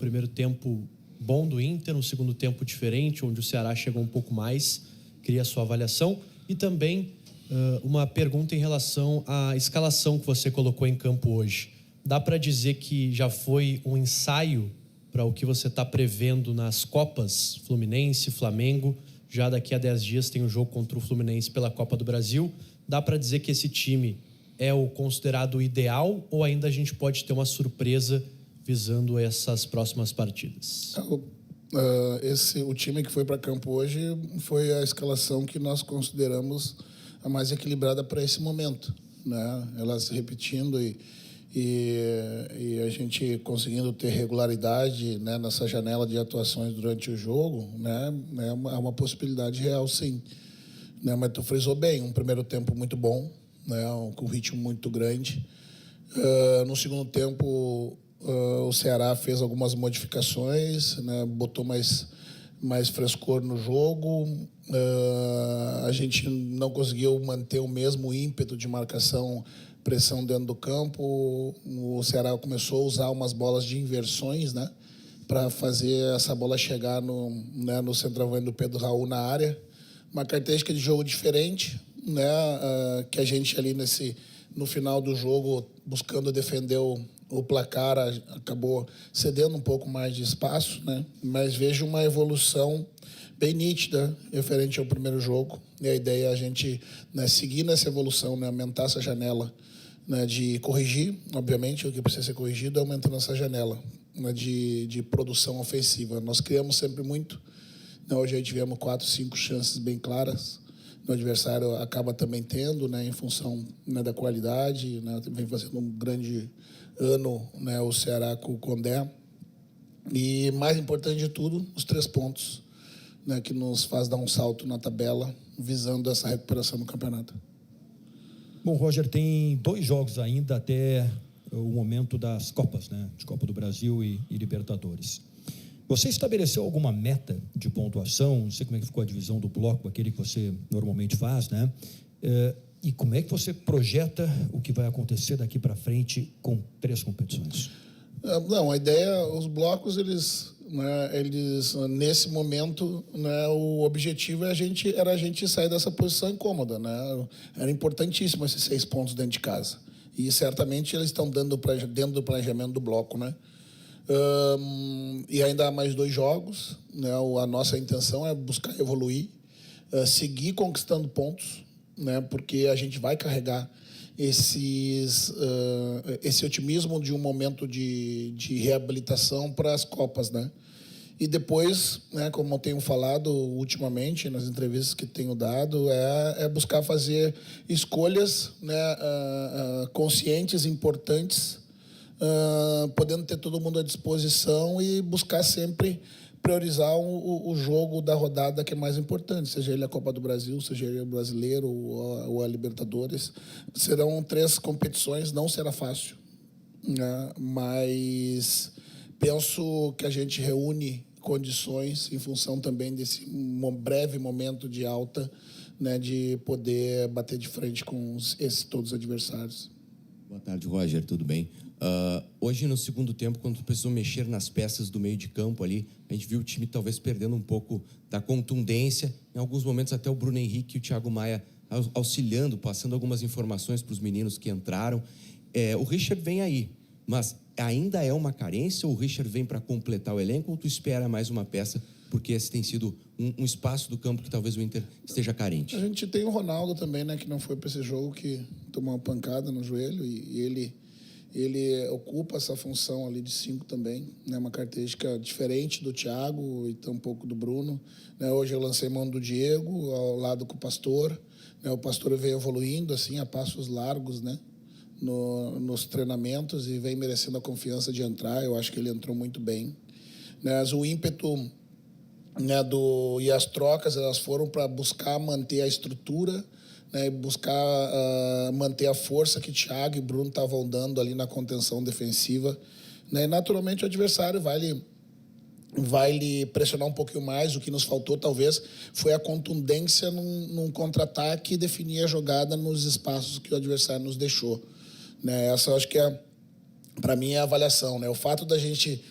Primeiro tempo bom do Inter, um segundo tempo diferente, onde o Ceará chegou um pouco mais. Queria a sua avaliação. E também uma pergunta em relação à escalação que você colocou em campo hoje. Dá para dizer que já foi um ensaio para o que você está prevendo nas Copas Fluminense, Flamengo? Já daqui a 10 dias tem um jogo contra o Fluminense pela Copa do Brasil. Dá para dizer que esse time é o considerado ideal ou ainda a gente pode ter uma surpresa visando essas próximas partidas? O time que foi para campo hoje foi a escalação que nós consideramos a mais equilibrada para esse momento, né? Ela se repetindo e a gente conseguindo ter regularidade, né, nessa janela de atuações durante o jogo, né, é uma possibilidade real, sim. Né, mas tu frisou bem, um primeiro tempo muito bom, né, com ritmo muito grande. No segundo tempo, o Ceará fez algumas modificações, né, botou mais frescor no jogo. A gente não conseguiu manter o mesmo ímpeto de marcação, pressão dentro do campo. O Ceará começou a usar umas bolas de inversões, né, para fazer essa bola chegar no centroavante do Pedro Raul na área. Uma característica de jogo diferente, né, que a gente ali no final do jogo, buscando defender o placar, acabou cedendo um pouco mais de espaço, né, mas vejo uma evolução bem nítida referente ao primeiro jogo. E a ideia é a gente, né, seguir nessa evolução, né, aumentar essa janela, né, de corrigir, obviamente, o que precisa ser corrigido é aumentando essa janela, né, de produção ofensiva. Nós criamos sempre muito. Né, hoje aí tivemos 4, 5 chances bem claras. O adversário acaba também tendo, né, em função, né, da qualidade, né, vem fazendo um grande ano, né, o Ceará com o Condé. E, mais importante de tudo, os 3 pontos, né, que nos faz dar um salto na tabela, visando essa recuperação no campeonato. Bom, Roger, tem 2 jogos ainda até o momento das Copas, né, de Copa do Brasil e Libertadores. Você estabeleceu alguma meta de pontuação? Não sei como é que ficou a divisão do bloco, aquele que você normalmente faz, né? E como é que você projeta o que vai acontecer daqui para frente com 3 competições? Não, a ideia, os blocos, eles nesse momento, né, o objetivo era a gente sair dessa posição incômoda, né? Era importantíssimo esses 6 pontos dentro de casa. E certamente eles estão dentro do planejamento do bloco, né? E ainda há mais 2 jogos, né? A nossa intenção é buscar evoluir, seguir conquistando pontos, né? Porque a gente vai carregar esse otimismo de um momento de reabilitação para as Copas, né? E depois, né, como eu tenho falado ultimamente nas entrevistas que tenho dado, é buscar fazer escolhas, né, conscientes, importantes, podendo ter todo mundo à disposição e buscar sempre priorizar o jogo da rodada que é mais importante, seja ele a Copa do Brasil, seja ele o Brasileiro ou a Libertadores. Serão 3 competições, não será fácil, né? Mas penso que a gente reúne condições em função também desse breve momento de alta, né, de poder bater de frente com todos os adversários. Boa tarde, Roger, tudo bem? Hoje, no segundo tempo, quando precisou mexer nas peças do meio de campo ali, a gente viu o time talvez perdendo um pouco da contundência, em alguns momentos até o Bruno Henrique e o Thiago Maia auxiliando, passando algumas informações para os meninos que entraram. O Richard vem aí, mas ainda é uma carência ou o Richard vem para completar o elenco ou tu espera mais uma peça, porque esse tem sido um espaço do campo que talvez o Inter esteja carente? A gente tem o Ronaldo também, né, que não foi para esse jogo, que tomou uma pancada no joelho e ele ocupa essa função ali de 5 também, né, uma característica diferente do Thiago e tampouco do Bruno, né. Hoje eu lancei mão do Diego ao lado com o Pastor, né, o Pastor veio evoluindo assim a passos largos, né, nos treinamentos e vem merecendo a confiança de entrar. Eu acho que ele entrou muito bem, né, mas o ímpeto, né, e as trocas, elas foram para buscar manter a estrutura, né, buscar manter a força que Thiago e Bruno estavam dando ali na contenção defensiva, né, e naturalmente o adversário vai lhe pressionar um pouquinho mais. O que nos faltou talvez foi a contundência num contra-ataque e definir a jogada nos espaços que o adversário nos deixou, né. Essa eu acho que para mim é a avaliação, né, o fato da gente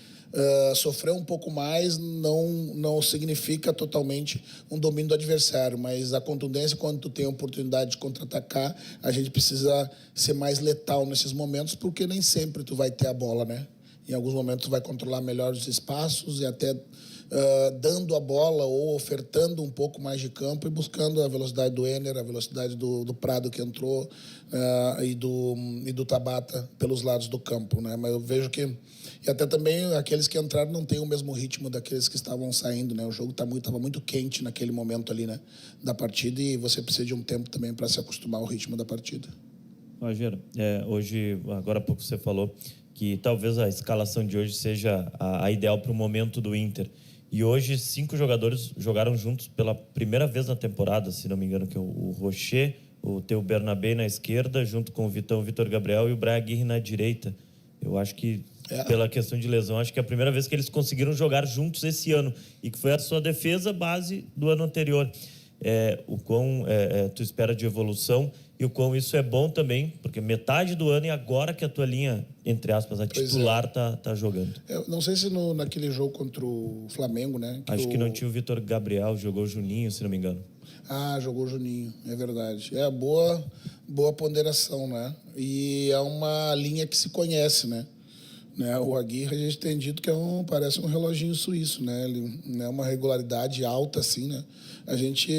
sofrer um pouco mais não significa totalmente um domínio do adversário, mas a contundência, quando tu tem a oportunidade de contra-atacar, a gente precisa ser mais letal nesses momentos, porque nem sempre tu vai ter a bola, né? Em alguns momentos tu vai controlar melhor os espaços e até dando a bola ou ofertando um pouco mais de campo e buscando a velocidade do Enner, a velocidade do Prado que entrou e do Tabata pelos lados do campo, né? Mas eu vejo que e até também aqueles que entraram não têm o mesmo ritmo daqueles que estavam saindo, né? O jogo estava muito quente naquele momento ali, né, da partida, e você precisa de um tempo também para se acostumar ao ritmo da partida. Roger, hoje, agora há pouco você falou que talvez a escalação de hoje seja a ideal para o momento do Inter. E hoje 5 jogadores jogaram juntos pela primeira vez na temporada, se não me engano, que é o Rocher, o Teu Bernabé na esquerda, junto com o Vitão, Vitor Gabriel e o Brian Aguirre na direita. Eu acho que, pela questão de lesão, acho que é a primeira vez que eles conseguiram jogar juntos esse ano e que foi a sua defesa base do ano anterior. O quão tu espera de evolução e o quão isso é bom também, porque metade do ano e agora que a tua linha, entre aspas, a titular tá jogando. Eu não sei se naquele jogo contra o Flamengo, né? Acho que não tinha o Vitor Gabriel, jogou o Juninho, se não me engano. Jogou o Juninho, é verdade. Boa ponderação, né? E é uma linha que se conhece, né? O Aguirre, a gente tem dito que parece um reloginho suíço, né? Ele é uma regularidade alta, assim, né? A gente,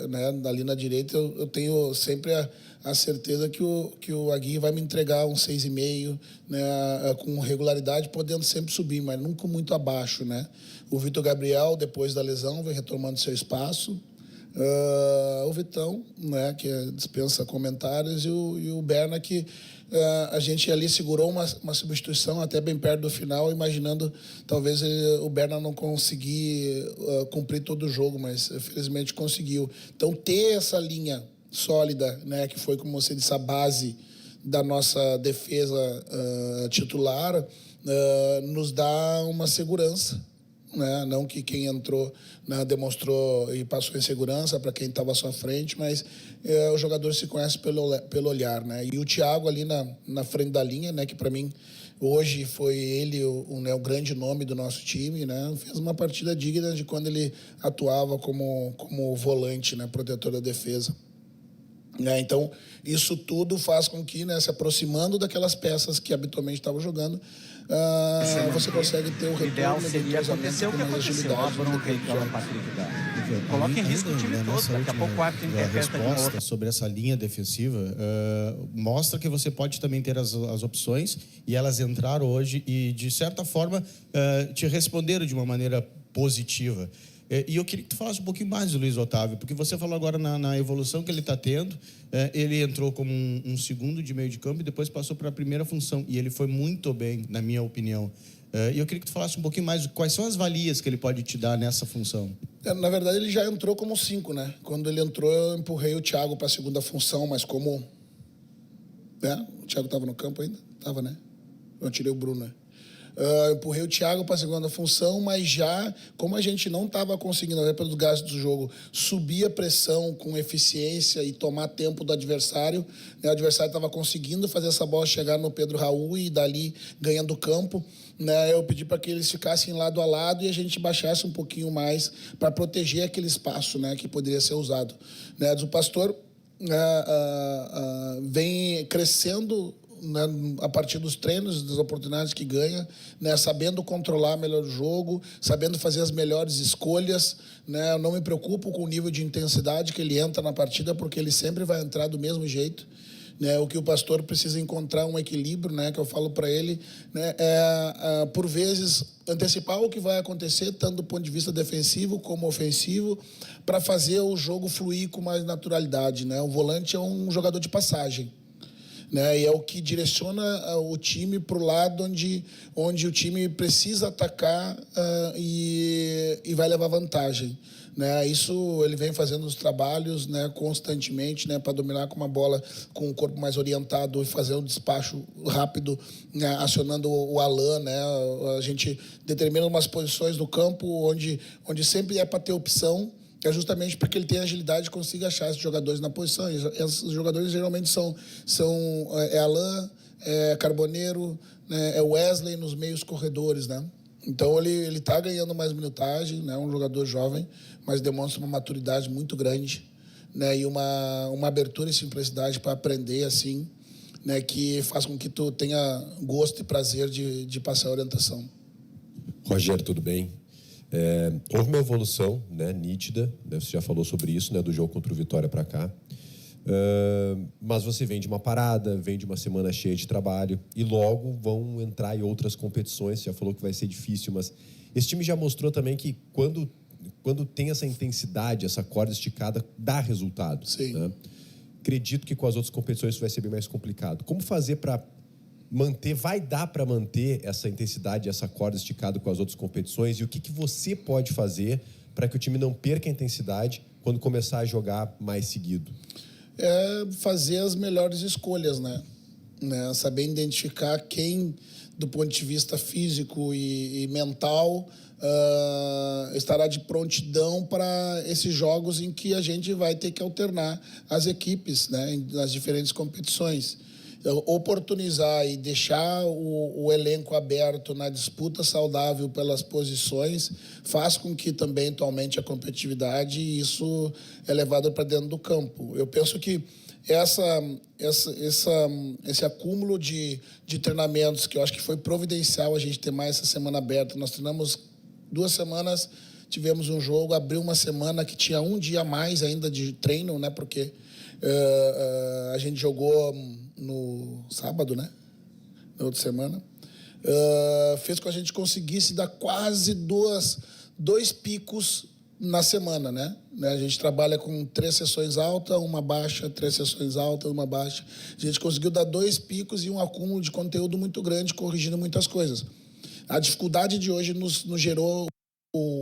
né, ali na direita, eu tenho sempre a certeza que o Aguirre vai me entregar um 6,5, né, com regularidade, podendo sempre subir, mas nunca muito abaixo, né? O Vitor Gabriel, depois da lesão, vem retomando seu espaço. O Vitão, né, que dispensa comentários, e o Berna, que a gente ali segurou uma substituição até bem perto do final, imaginando talvez o Berna não conseguir cumprir todo o jogo, mas felizmente conseguiu. Então, ter essa linha sólida, né, que foi, como você disse, a base da nossa defesa titular, nos dá uma segurança, né? Não que quem entrou, né, demonstrou e passou em segurança para quem estava à sua frente, mas o jogador se conhece pelo olhar, né? E o Thiago ali na frente da linha, né, que para mim hoje foi ele o grande nome do nosso time, né? Fez uma partida digna de quando ele atuava como volante, né, protetor da defesa. Então, isso tudo faz com que, né, se aproximando daquelas peças que habitualmente estavam jogando, você consegue ter o retorno. O ideal seria acontecer o que aconteceu. A bronca aí pela Patrick coloca em risco o time todo. Daqui a pouco o árbitro interpreta de novo. A resposta sobre essa linha defensiva mostra que você pode também ter as opções, e elas entraram hoje e, de certa forma, te responderam de uma maneira positiva. E eu queria que tu falasse um pouquinho mais do Luiz Otávio, porque você falou agora na evolução que ele está tendo. Ele entrou como um segundo de meio de campo e depois passou para a primeira função, e ele foi muito bem, na minha opinião. E eu queria que tu falasse um pouquinho mais de quais são as valias que ele pode te dar nessa função. Na verdade, ele já entrou como 5, né? Quando ele entrou, eu empurrei o Thiago para a segunda função, mas como... O Thiago estava no campo ainda? Estava, né? Eu tirei o Bruno, né? Empurrei o Thiago para a segunda função, mas já, como a gente não estava conseguindo, até pelos gastos do jogo, subir a pressão com eficiência e tomar tempo do adversário, né? O adversário estava conseguindo fazer essa bola chegar no Pedro Raul e dali ganhando campo, né? Eu pedi para que eles ficassem lado a lado e a gente baixasse um pouquinho mais para proteger aquele espaço, né, que poderia ser usado, né? O Pastor vem crescendo, né, a partir dos treinos, das oportunidades que ganha, né, sabendo controlar melhor o jogo, sabendo fazer as melhores escolhas, né? Eu não me preocupo com o nível de intensidade que ele entra na partida, porque ele sempre vai entrar do mesmo jeito, né? O que o Pastor precisa encontrar um equilíbrio, né, que eu falo para ele, né, por vezes antecipar o que vai acontecer, tanto do ponto de vista defensivo como ofensivo, para fazer o jogo fluir com mais naturalidade, né? O volante é um jogador de passagem, né? E é o que direciona o time para o lado onde o time precisa atacar e vai levar vantagem, né? Isso ele vem fazendo os trabalhos, né, constantemente, né, para dominar com uma bola com o corpo mais orientado e fazer um despacho rápido, né, acionando o Alain, né? A gente determina umas posições no campo onde sempre é para ter opção, é justamente para que ele tenha agilidade e consiga achar esses jogadores na posição. Esses jogadores geralmente são Alain, Carboneiro, né, Wesley nos meios corredores, né? Então ele está ganhando mais minutagem, né? Um jogador jovem, mas demonstra uma maturidade muito grande, né? E uma abertura e simplicidade para aprender assim, né? Que faz com que tu tenha gosto e prazer de passar a orientação. Rogério, tudo bem? Houve uma evolução, né, nítida, né, você já falou sobre isso, né, do jogo contra o Vitória para cá. Mas você vem de uma parada, vem de uma semana cheia de trabalho e logo vão entrar em outras competições. Você já falou que vai ser difícil, mas esse time já mostrou também que quando tem essa intensidade, essa corda esticada, dá resultado. Sim. Né? Acredito que com as outras competições isso vai ser bem mais complicado. Como fazer para manter, vai dar para manter essa intensidade, essa corda esticada com as outras competições? E o que você pode fazer para que o time não perca a intensidade quando começar a jogar mais seguido? Fazer as melhores escolhas, né? Saber identificar quem, do ponto de vista físico e mental, estará de prontidão para esses jogos em que a gente vai ter que alternar as equipes, né? Nas diferentes competições. Oportunizar e deixar o elenco aberto na disputa saudável pelas posições faz com que também aumente a competitividade e isso é levado para dentro do campo. Eu penso que esse acúmulo de treinamentos, que eu acho que foi providencial a gente ter mais essa semana aberta. Nós treinamos 2 semanas, tivemos um jogo, abriu uma semana que tinha um dia a mais ainda de treino, né? Porque a gente jogou no sábado, né? Na outra semana. Fez com que a gente conseguisse dar quase 2 picos na semana, né? A gente trabalha com 3 sessões altas, uma baixa, 3 sessões altas, uma baixa. A gente conseguiu dar 2 picos e um acúmulo de conteúdo muito grande, corrigindo muitas coisas. A dificuldade de hoje nos gerou,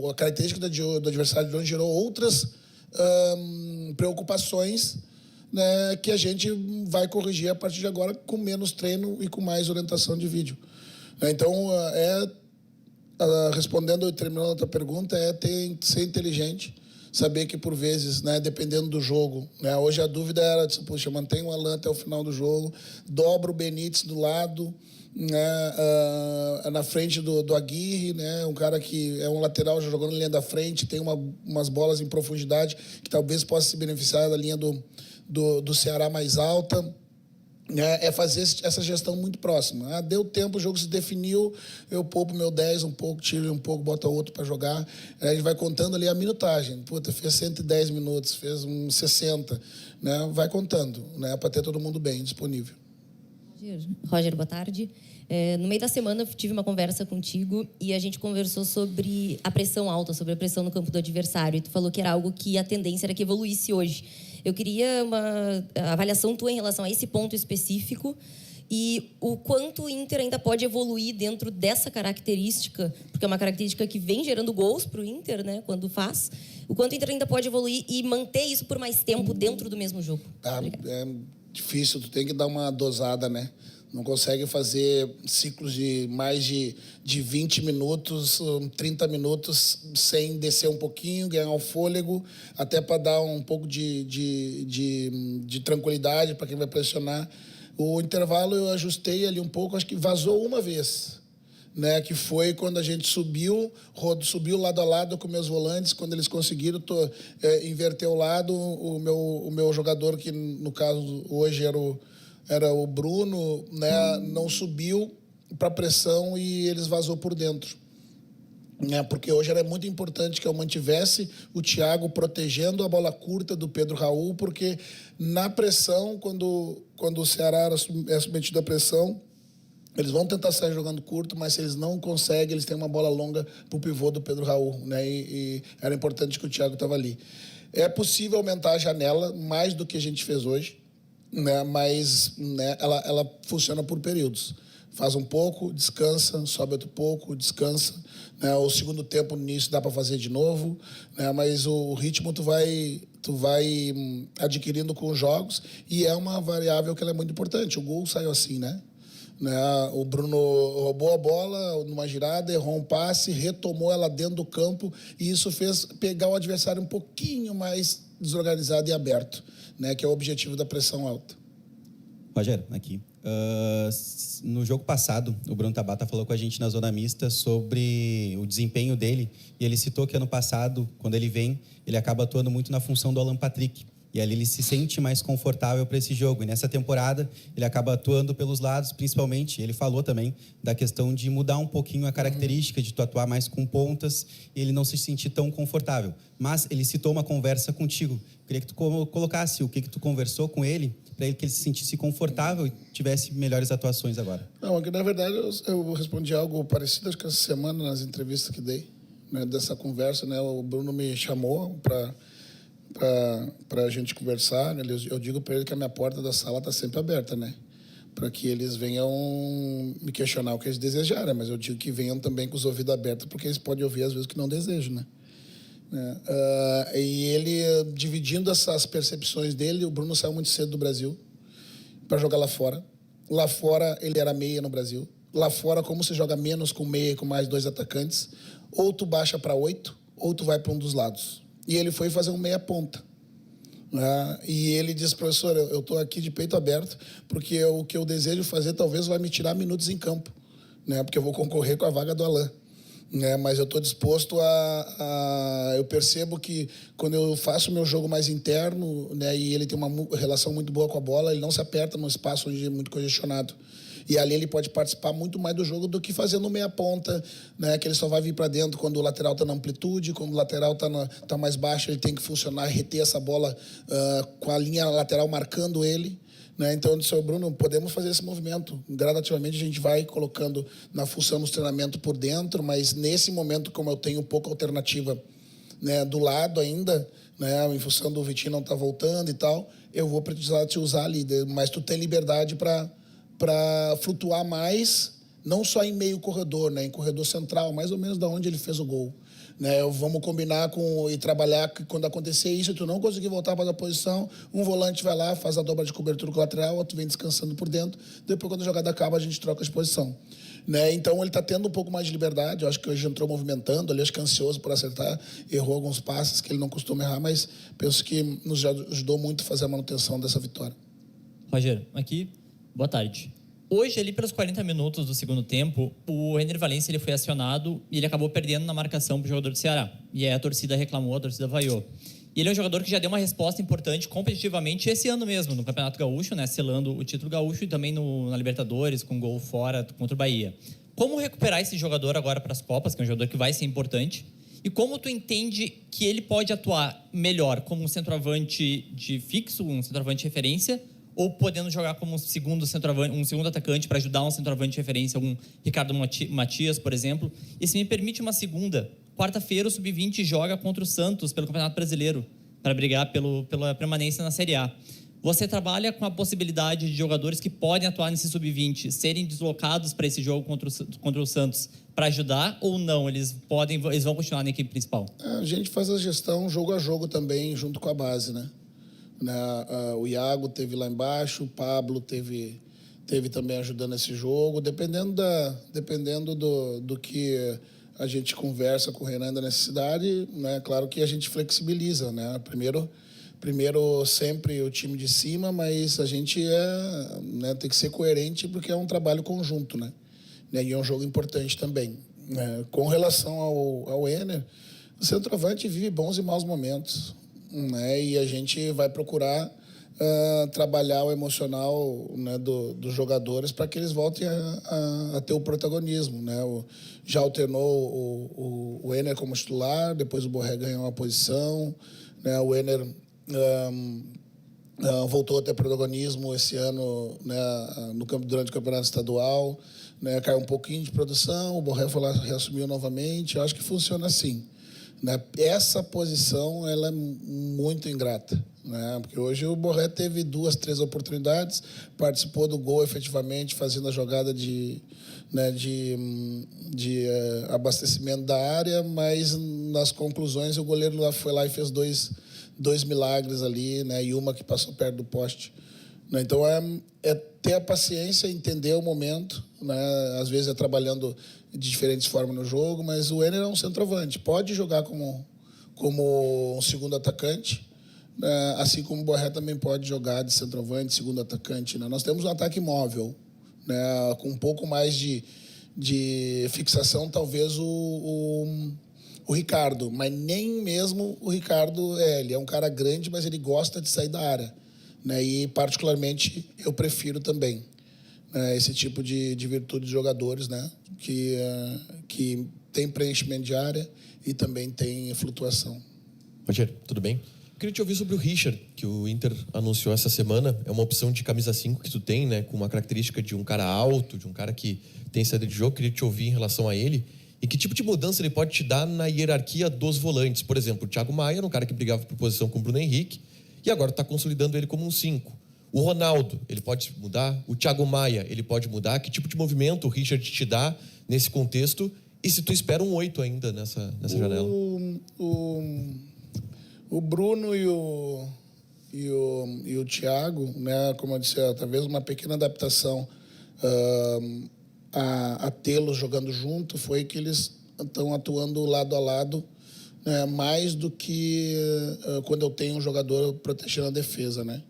a característica do adversário de hoje gerou outras preocupações, né, que a gente vai corrigir a partir de agora com menos treino e com mais orientação de vídeo. Então, respondendo e terminando a tua pergunta, ser inteligente, saber que por vezes, né, dependendo do jogo, né, hoje a dúvida era, puxa, mantém o Alan até o final do jogo, dobra o Benítez do lado, né, na frente do Aguirre, né, um cara que é um lateral já jogando na linha da frente, tem umas bolas em profundidade que talvez possa se beneficiar da linha do Ceará mais alta, né, fazer essa gestão muito próxima. Deu tempo, o jogo se definiu, eu poupo meu 10 um pouco, tiro um pouco, boto outro para jogar. A gente vai contando ali a minutagem. Puta, fez 110 minutos, fez uns 60, né, vai contando, né, para ter todo mundo bem, disponível. Roger, boa tarde. No meio da semana eu tive uma conversa contigo e a gente conversou sobre a pressão alta, sobre a pressão no campo do adversário. E tu falou que era algo que a tendência era que evoluísse hoje. Eu queria uma avaliação tua em relação a esse ponto específico e o quanto o Inter ainda pode evoluir dentro dessa característica, porque é uma característica que vem gerando gols para o Inter, né, quando faz. O quanto o Inter ainda pode evoluir e manter isso por mais tempo dentro do mesmo jogo. É difícil, tu tem que dar uma dosada, né? Não consegue fazer ciclos de mais de 20 minutos, 30 minutos sem descer um pouquinho, ganhar um fôlego, até para dar um pouco de tranquilidade para quem vai pressionar. O intervalo eu ajustei ali um pouco, acho que vazou uma vez, né? Que foi quando a gente subiu lado a lado com meus volantes, quando eles conseguiram inverter o lado, o meu jogador, que no caso hoje era o Bruno, né, não subiu para pressão e eles vazou por dentro. Porque hoje era muito importante que eu mantivesse o Thiago protegendo a bola curta do Pedro Raul, porque na pressão, quando o Ceará é submetido à pressão, eles vão tentar sair jogando curto, mas se eles não conseguem, eles têm uma bola longa para o pivô do Pedro Raul, né? E era importante que o Thiago estava ali. É possível aumentar a janela mais do que a gente fez hoje, né? Mas, né, ela funciona por períodos. Faz um pouco, descansa, sobe outro pouco, descansa. Né? O segundo tempo, no início, dá para fazer de novo, né? Mas o ritmo tu vai adquirindo com os jogos e é uma variável que ela é muito importante. O gol saiu assim, né? O Bruno roubou a bola numa girada, errou um passe, retomou ela dentro do campo e isso fez pegar o adversário um pouquinho mais desorganizado e aberto, né? Que é o objetivo da pressão alta. Rogério, aqui. No jogo passado, o Bruno Tabata falou com a gente na zona mista sobre o desempenho dele, e ele citou que ano passado, quando ele vem, ele acaba atuando muito na função do Alan Patrick. E ali ele se sente mais confortável para esse jogo. E nessa temporada, ele acaba atuando pelos lados, principalmente. Ele falou também da questão de mudar um pouquinho a característica, de tu atuar mais com pontas, e ele não se sentir tão confortável. Mas ele citou uma conversa contigo. Eu queria que tu colocasse o que tu conversou com ele, para que ele se sentisse confortável e tivesse melhores atuações agora. Não, aqui na verdade eu respondi algo parecido, acho que essa semana, nas entrevistas que dei, né, dessa conversa, né, o Bruno me chamou para a gente conversar. Eu digo para ele que a minha porta da sala está sempre aberta, né? Para que eles venham me questionar o que eles desejarem, mas eu digo que venham também com os ouvidos abertos, porque eles podem ouvir às vezes o que não desejam, né? E ele, dividindo essas percepções dele, o Bruno saiu muito cedo do Brasil para jogar lá fora. Lá fora ele era meia no Brasil. Lá fora, como você joga menos com meia e com mais 2 atacantes, ou tu baixa para 8, ou tu vai para um dos lados. E ele foi fazer um meia ponta. E ele disse: professor, eu estou aqui de peito aberto, porque o que eu desejo fazer talvez vai me tirar minutos em campo, né? Porque eu vou concorrer com a vaga do Alain. Mas eu estou disposto eu percebo que quando eu faço o meu jogo mais interno, né, e ele tem uma relação muito boa com a bola, ele não se aperta num espaço onde é muito congestionado. E ali ele pode participar muito mais do jogo do que fazendo meia ponta, né, que ele só vai vir para dentro quando o lateral está na amplitude, quando o lateral tá mais baixo, ele tem que funcionar, reter essa bola com a linha lateral marcando ele. Né? Então, eu disse: Bruno, podemos fazer esse movimento. Gradativamente a gente vai colocando na função do treinamento por dentro, mas nesse momento, como eu tenho pouca alternativa, né, do lado ainda, né, em função do Vitinho não estar voltando e tal, eu vou precisar te usar ali. Mas tu tem liberdade para flutuar mais, não só em meio corredor, né, em corredor central, mais ou menos da onde ele fez o gol. Né, vamos combinar e trabalhar que quando acontecer isso, tu não conseguir voltar para a posição, um volante vai lá, faz a dobra de cobertura com o lateral, outro vem descansando por dentro, depois quando a jogada acaba a gente troca de posição. Né, então ele está tendo um pouco mais de liberdade. Eu acho que hoje entrou movimentando, ali acho que ansioso por acertar, errou alguns passes que ele não costuma errar, mas penso que nos ajudou muito a fazer a manutenção dessa vitória. Rogério, aqui, boa tarde. Hoje, ali pelos 40 minutos do segundo tempo, o Ener Valencia ele foi acionado e ele acabou perdendo na marcação para o jogador do Ceará. E aí a torcida reclamou, a torcida vaiou. E ele é um jogador que já deu uma resposta importante competitivamente esse ano mesmo, no Campeonato Gaúcho, né, selando o título gaúcho, e também na Libertadores, com gol fora contra o Bahia. Como recuperar esse jogador agora para as Copas, que é um jogador que vai ser importante? E como tu entende que ele pode atuar melhor como um centroavante de fixo, um centroavante de referência, ou podendo jogar como um segundo centroavante, um segundo atacante para ajudar um centroavante de referência, algum Ricardo Matias, por exemplo. E se me permite uma segunda, quarta-feira o Sub-20 joga contra o Santos pelo Campeonato Brasileiro, para brigar pela permanência na Série A. Você trabalha com a possibilidade de jogadores que podem atuar nesse Sub-20 serem deslocados para esse jogo contra o Santos para ajudar, ou não? Eles vão continuar na equipe principal? A gente faz a gestão jogo a jogo também, junto com a base, né? O Iago teve lá embaixo, o Pablo teve também ajudando esse jogo, dependendo do que a gente conversa com o Renan da necessidade, né? Claro que a gente flexibiliza, né? Primeiro sempre o time de cima, mas a gente tem que ser coerente, porque é um trabalho conjunto, né? E é um jogo importante também. Com relação ao Ener, o centroavante vive bons e maus momentos, né? E a gente vai procurar trabalhar o emocional, né, dos jogadores para que eles voltem a ter o protagonismo, né? Já alternou o Ener como titular, depois o Borré ganhou uma posição, né? O Ener voltou a ter protagonismo esse ano, né, durante o campeonato estadual, né? Caiu um pouquinho de produção, o Borré foi lá, reassumiu novamente. Eu acho que funciona assim, né? Essa posição ela é muito ingrata, né? Porque hoje o Borré teve 2, 3 oportunidades, participou do gol efetivamente, fazendo a jogada de abastecimento da área, mas nas conclusões o goleiro foi lá e fez dois milagres ali, né? E uma que passou perto do poste. Então é ter a paciência, entender o momento, né? Às vezes é trabalhando de diferentes formas no jogo, mas o Ener é um centroavante, pode jogar como um segundo atacante, assim como o Borré também pode jogar de centroavante, segundo atacante, né? Nós temos um ataque móvel, né? Com um pouco mais de fixação, talvez o Ricardo, mas nem mesmo o Ricardo ele é um cara grande, mas ele gosta de sair da área, né? E particularmente eu prefiro também esse tipo de virtude de jogadores, né? Que tem preenchimento de área e também tem flutuação. Roger, tudo bem? Eu queria te ouvir sobre o Richard, que o Inter anunciou essa semana. É uma opção de camisa 5 que tu tem, né? Com uma característica de um cara alto, de um cara que tem saída de jogo. Eu queria te ouvir em relação a ele. E que tipo de mudança ele pode te dar na hierarquia dos volantes? Por exemplo, o Thiago Maia era um cara que brigava por posição com o Bruno Henrique e agora está consolidando ele como um 5. O Ronaldo, ele pode mudar? O Thiago Maia, ele pode mudar? Que tipo de movimento o Richard te dá nesse contexto? E se tu espera um 8 ainda nessa janela? O Bruno e o Thiago, né, como eu disse, talvez uma pequena adaptação a tê-los jogando junto foi que eles estão atuando lado a lado, né, mais do que quando eu tenho um jogador protegendo a defesa, né?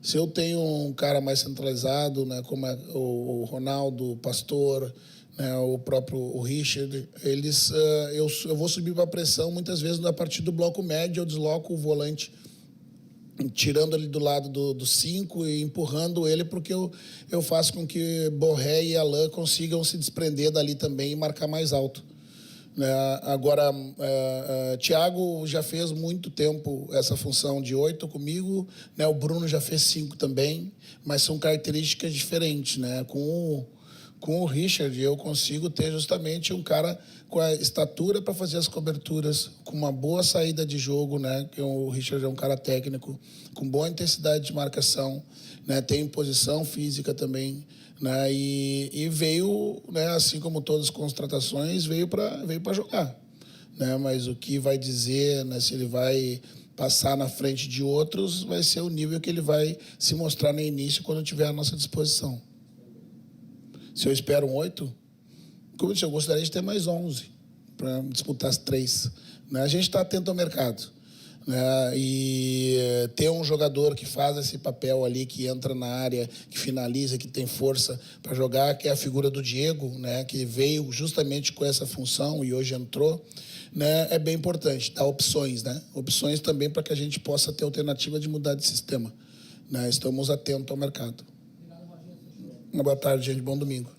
Se eu tenho um cara mais centralizado, né, como é o Ronaldo, o Pastor, né, o próprio Richard, eu vou subir para a pressão muitas vezes a partir do bloco médio, eu desloco o volante, tirando ele do lado do 5 e empurrando ele, porque eu faço com que Borré e Alain consigam se desprender dali também e marcar mais alto. Agora, Thiago já fez muito tempo essa função de 8 comigo, né? O Bruno já fez 5 também, mas são características diferentes, né? Com o Richard, eu consigo ter justamente um cara com a estatura para fazer as coberturas, com uma boa saída de jogo, né? Que o Richard é um cara técnico, com boa intensidade de marcação, né? Tem posição física também, né? E veio, né? Assim como todas as contratações, veio para jogar, né? Mas o que vai dizer, né? Se ele vai passar na frente de outros, vai ser o nível que ele vai se mostrar no início quando tiver à nossa disposição. Se eu espero um 8, como eu disse, eu gostaria de ter mais 11 para disputar as 3. Né? A gente está atento ao mercado. Né? E ter um jogador que faz esse papel ali, que entra na área, que finaliza, que tem força para jogar, que é a figura do Diego, né? Que veio justamente com essa função e hoje entrou, né? É bem importante, dar opções. Né? Opções também para que a gente possa ter alternativa de mudar de sistema. Né? Estamos atentos ao mercado. Uma boa tarde, gente. Bom domingo.